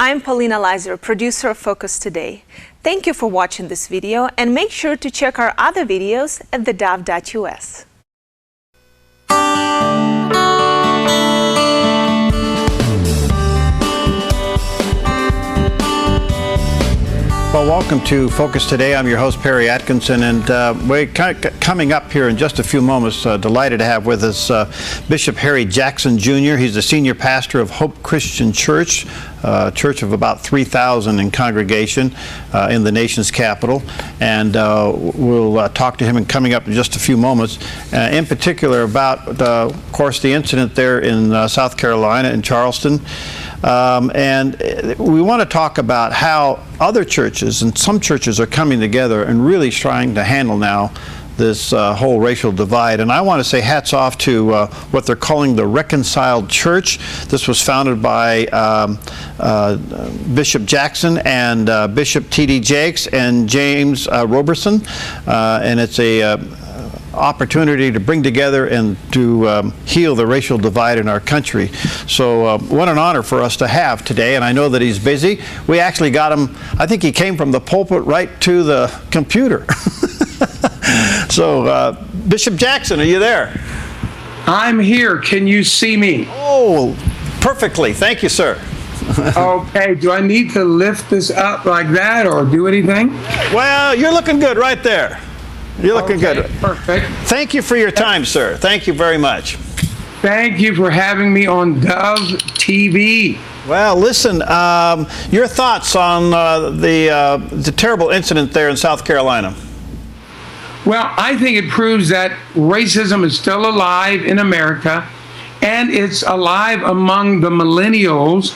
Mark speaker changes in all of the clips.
Speaker 1: I'm Paulina Leiser, producer of Focus Today. Thank you for watching this video, and make sure to check our other videos at theDove.us.
Speaker 2: Well, welcome to Focus Today. I'm your host, Perry Atkinson, and we're coming up here in just a few moments. Delighted to have with us Bishop Harry Jackson Jr. He's the senior pastor of Hope Christian Church, a church of about 3,000 in congregation in the nation's capital. And we'll talk to him in coming up in just a few moments, in particular about, of course, the incident there in South Carolina, in Charleston. And we want to talk about how other churches and some churches are coming together and really trying to handle now this whole racial divide. And I want to say hats off to what they're calling the Reconciled Church. This was founded by Bishop Jackson and Bishop T.D. Jakes and James Robison. And it's a opportunity to bring together and to heal the racial divide in our country. So what an honor for us to have today, and I know that he's busy. We actually got him, I think he came from the pulpit right to the computer. So Bishop Jackson, are you there?
Speaker 3: I'm here. Can you see me?
Speaker 2: Oh, perfectly. Thank you, sir.
Speaker 3: Okay, do I need to lift this up like that or do anything?
Speaker 2: Well, you're looking good right there. You're looking good.
Speaker 3: Perfect.
Speaker 2: Thank you for your time, sir. Thank you very much.
Speaker 3: Thank you for having me on Dove TV.
Speaker 2: Well, listen, your thoughts on the terrible incident there in South Carolina?
Speaker 3: Well, I think it proves that racism is still alive in America, and it's alive among the millennials.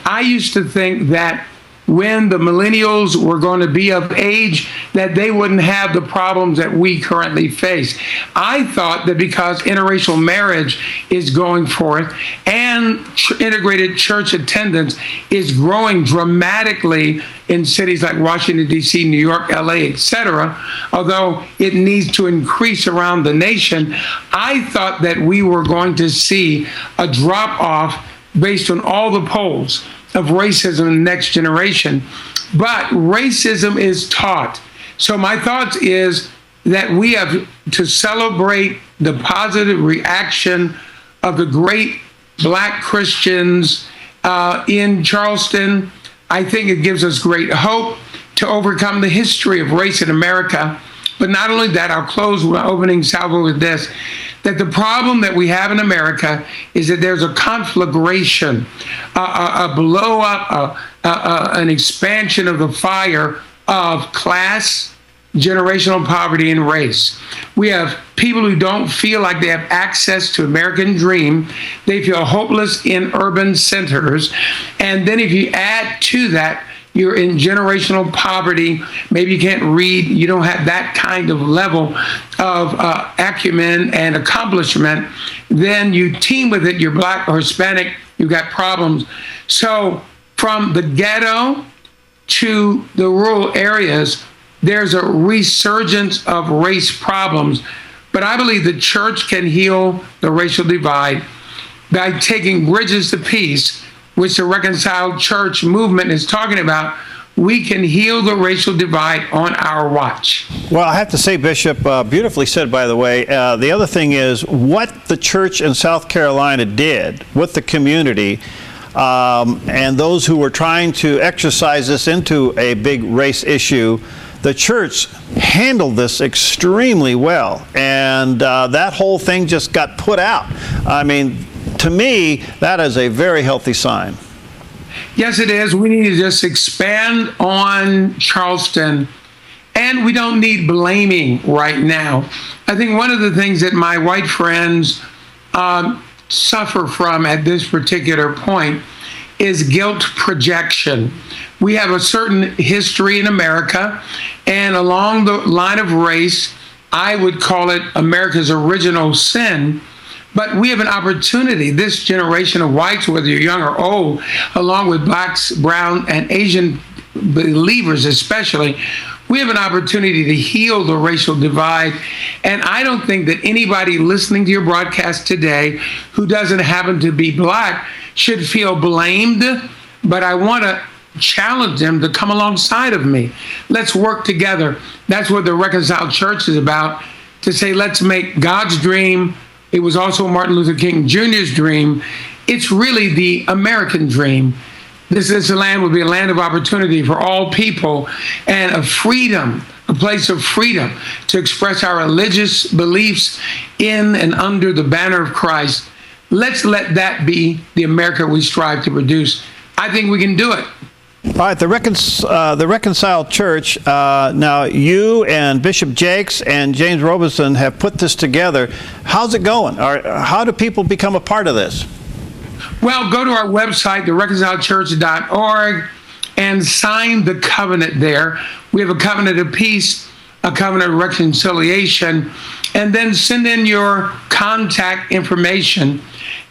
Speaker 3: I used to think that when the millennials were going to be of age, that they wouldn't have the problems that we currently face. I thought that because interracial marriage is going forth and integrated church attendance is growing dramatically in cities like Washington, D.C., New York, L.A., etc., although it needs to increase around the nation, I thought that we were going to see a drop-off based on all the polls of racism in the next generation. But racism is taught. So my thoughts is that we have to celebrate the positive reaction of the great Black Christians in Charleston. I think it gives us great hope to overcome the history of race in America. But not only that, I'll close my opening salvo with this, that the problem that we have in America is that there's a conflagration, a blow up, an expansion of the fire of class, generational poverty, and race. We have people who don't feel like they have access to American dream. They feel hopeless in urban centers. And then if you add to that, you're in generational poverty, maybe you can't read, you don't have that kind of level of acumen and accomplishment, then you team with it, you're Black or Hispanic, you've got problems. So from the ghetto to the rural areas, there's a resurgence of race problems. But I believe the church can heal the racial divide by taking bridges to peace, which the Reconciled Church movement is talking about. We can heal the racial divide on our watch.
Speaker 2: Well, I have to say, Bishop, beautifully said, by the way. The other thing is what the church in South Carolina did with the community and those who were trying to exercise this into a big race issue. The church handled this extremely well, and that whole thing just got put out. I mean, to me, that is a very healthy sign.
Speaker 3: Yes, it is. We need to just expand on Charleston, and we don't need blaming right now. I think one of the things that my white friends suffer from at this particular point is guilt projection. We have a certain history in America, and along the line of race, I would call it America's original sin. But we have an opportunity, this generation of whites, whether you're young or old, along with Blacks, brown, and Asian believers especially, we have an opportunity to heal the racial divide. And I don't think that anybody listening to your broadcast today who doesn't happen to be Black should feel blamed but I want to challenge them to come alongside of me. Let's work together. That's what the Reconciled Church is about, to say, let's make God's dream. It was also Martin Luther King Jr.'s dream. It's really the American dream. This land will be a land of opportunity for all people and of freedom, a place of freedom to express our religious beliefs in and under the banner of Christ. Let's let that be the America we strive to produce. I think we can do it.
Speaker 2: All right, the Reconciled Church, now you and Bishop Jakes and James Robison have put this together. How's it going? Or how do people become a part of this?
Speaker 3: Well, go to our website, thereconciledchurch.org, and sign the covenant there. We have a covenant of peace, a covenant of reconciliation, and then send in your contact information,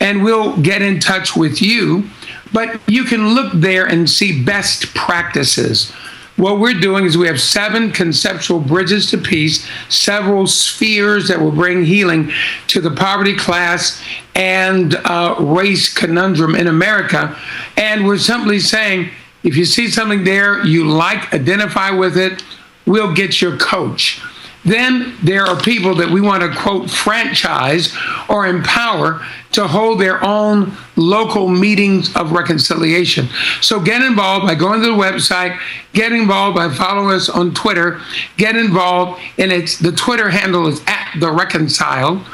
Speaker 3: and we'll get in touch with you. But you can look there and see best practices. What we're doing is we have 7 conceptual bridges to peace, several spheres that will bring healing to the poverty class and race conundrum in America. And we're simply saying, if you see something there you like, identify with it, we'll get your coach. Then there are people that we want to, quote, franchise or empower to hold their own local meetings of reconciliation. So get involved by going to the website, get involved by following us on Twitter, get involved, and the Twitter handle is @thereconciled,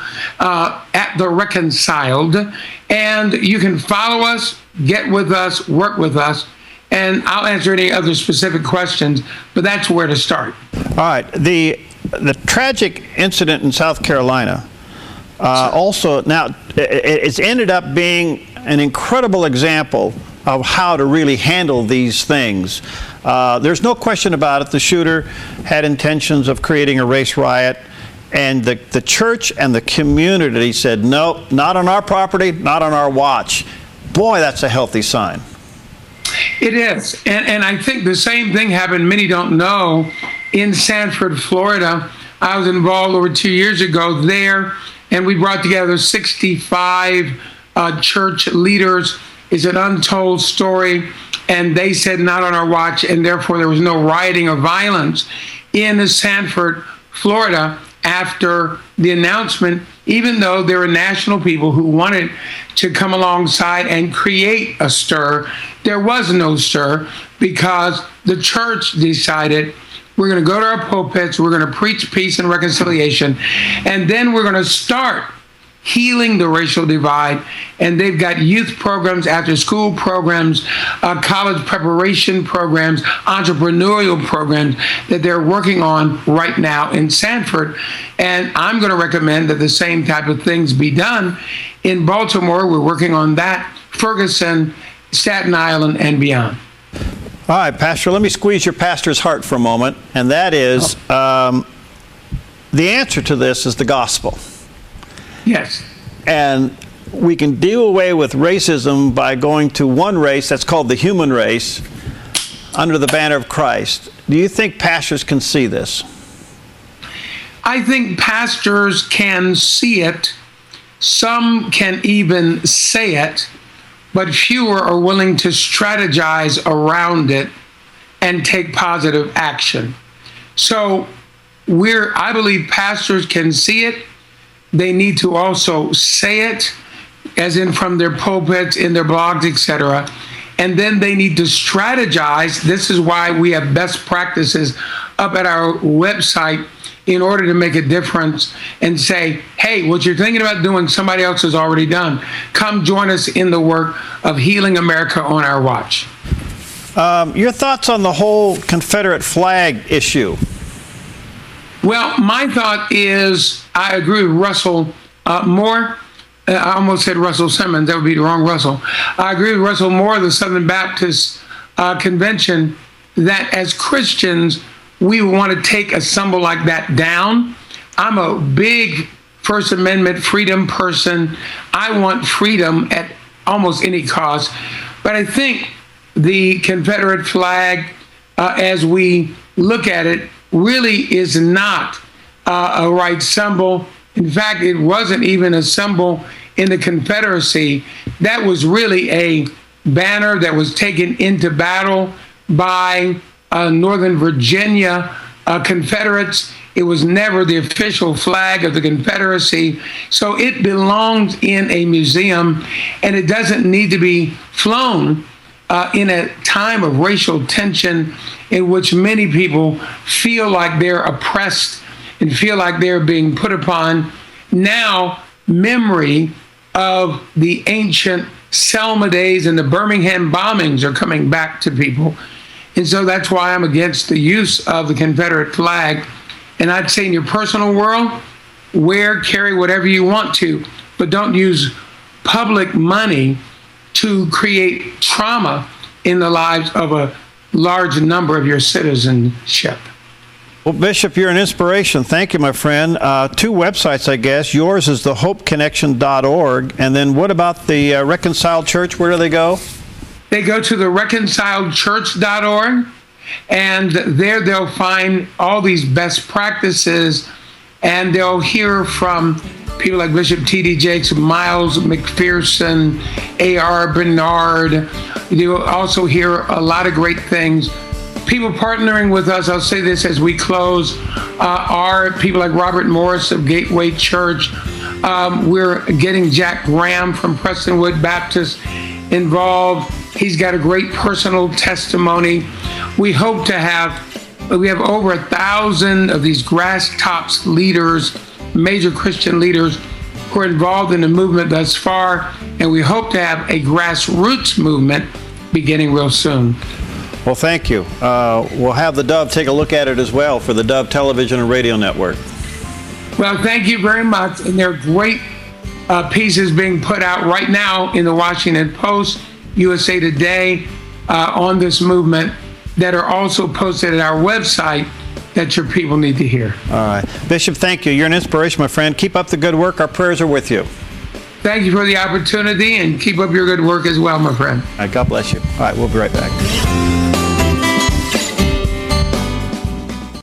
Speaker 3: @thereconciled, and you can follow us, get with us, work with us, and I'll answer any other specific questions, but that's where to start.
Speaker 2: All right, the tragic incident in South Carolina also, now it's ended up being an incredible example of how to really handle these things. There's no question about it. The shooter had intentions of creating a race riot, and the church and the community said, no, not on our property, not on our watch. Boy, that's a healthy sign.
Speaker 3: It is, and I think the same thing happened, many don't know, in Sanford, Florida. I was involved over 2 years ago there, and we brought together 65 church leaders. It's an untold story, and they said not on our watch, and therefore there was no rioting or violence in Sanford, Florida after the announcement, even though there were national people who wanted to come alongside and create a stir. There was no stir because the church decided, we're going to go to our pulpits, we're going to preach peace and reconciliation, and then we're going to start healing the racial divide. And they've got youth programs, after school programs, college preparation programs, entrepreneurial programs that they're working on right now in Sanford. And I'm going to recommend that the same type of things be done in Baltimore. We're working on that, Ferguson, Staten Island, and beyond.
Speaker 2: All right, Pastor, let me squeeze your pastor's heart for a moment, and that is the answer to this is the gospel.
Speaker 3: Yes.
Speaker 2: And we can deal away with racism by going to one race that's called the human race under the banner of Christ. Do you think pastors can see this?
Speaker 3: I think pastors can see it. Some can even say it, but fewer are willing to strategize around it and take positive action. So I believe pastors can see it. They need to also say it, as in from their pulpits, in their blogs, etc. And then they need to strategize. This is why we have best practices up at our website in order to make a difference and say, hey, what you're thinking about doing, somebody else has already done. Come join us in the work of healing America on our watch.
Speaker 2: Your thoughts on the whole Confederate flag issue?
Speaker 3: Well, my thought is I agree with Russell Moore. I almost said Russell Simmons. That would be the wrong Russell. I agree with Russell Moore, the Southern Baptist Convention, that as Christians, we want to take a symbol like that down. I'm a big First Amendment freedom person. I want freedom at almost any cost. But I think the Confederate flag, as we look at it, really is not a right symbol. In fact, it wasn't even a symbol in the Confederacy. That was really a banner that was taken into battle by Northern Virginia Confederates. It was never the official flag of the Confederacy. So it belongs in a museum, and it doesn't need to be flown in a time of racial tension in which many people feel like they're oppressed and feel like they're being put upon. Now, memory of the ancient Selma days and the Birmingham bombings are coming back to people. And so that's why I'm against the use of the Confederate flag. And I'd say in your personal world, carry whatever you want to, but don't use public money to create trauma in the lives of a large number of your citizenship.
Speaker 2: Well, Bishop, you're an inspiration. Thank you, my friend. Two websites, I guess. Yours is thehopeconnection.org. And then what about the Reconciled Church? Where do they go?
Speaker 3: They go to the reconciledchurch.org, and there they'll find all these best practices, and they'll hear from people like Bishop T.D. Jakes, Miles McPherson, A.R. Bernard. You'll also hear a lot of great things. People partnering with us, I'll say this as we close, are people like Robert Morris of Gateway Church. We're getting Jack Graham from Prestonwood Baptist involved. He's got a great personal testimony. We hope to we have over 1,000 of these grass tops leaders, major Christian leaders, who are involved in the movement thus far, and we hope to have a grassroots movement beginning real soon.
Speaker 2: Well, thank you. We'll have the Dove take a look at it as well for the Dove Television and Radio Network.
Speaker 3: Well, thank you very much. And there are great pieces being put out right now in the Washington Post, USA Today, on this movement that are also posted at our website that your people need to hear.
Speaker 2: All right. Bishop, thank you. You're an inspiration, my friend. Keep up the good work. Our prayers are with you.
Speaker 3: Thank you for the opportunity, and keep up your good work as well, my friend.
Speaker 2: All right, God bless you. All right, we'll be right back.